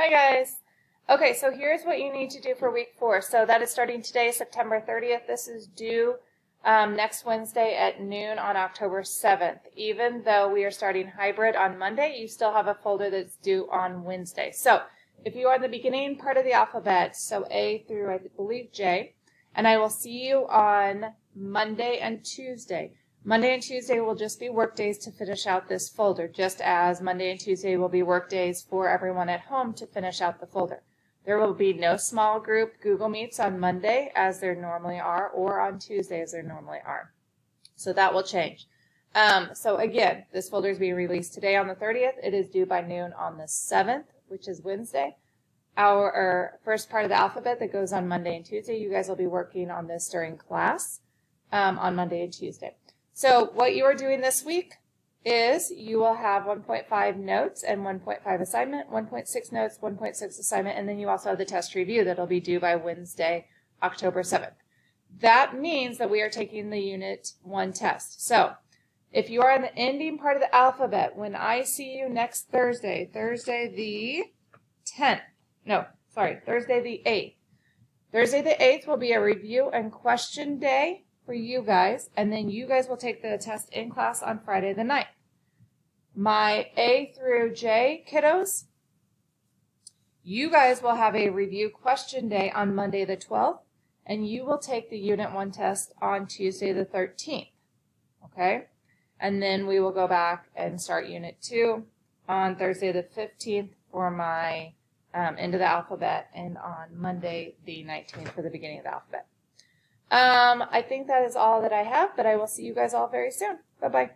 Hi guys. Okay, so here's what you need to do for week 4. So that is starting today, September 30th. This is due next Wednesday at noon on October 7th. Even though we are starting hybrid on Monday, you still have a folder that's due on Wednesday. So if you are in the beginning part of the alphabet, so A through I believe J, and I will see you on Monday and Tuesday. Monday and Tuesday will just be work days to finish out this folder, just as Monday and Tuesday will be work days for everyone at home to finish out the folder. There will be no small group Google Meets on Monday as there normally are, or on Tuesday as there normally are. So that will change. So again, this folder is being released today on the 30th. It is due by noon on the 7th, which is Wednesday. Our first part of the alphabet that goes on Monday and Tuesday, you guys will be working on this during class on Monday and Tuesday. So what you are doing this week is you will have 1.5 notes and 1.5 assignment, 1.6 notes, 1.6 assignment, and then you also have the test review that will be due by Wednesday, October 7th. That means that we are taking the Unit 1 test. So if you are in the ending part of the alphabet, when I see you next Thursday, Thursday the 8th. Thursday the 8th will be a review and question day for you guys, and then you guys will take the test in class on Friday the 9th. My A through J kiddos, you guys will have a review question day on Monday the 12th, and you will take the Unit 1 test on Tuesday the 13th, okay? And then we will go back and start Unit 2 on Thursday the 15th for my end of the alphabet, and on Monday the 19th for the beginning of the alphabet. I think that is all that I have, but I will see you guys all very soon. Bye-bye.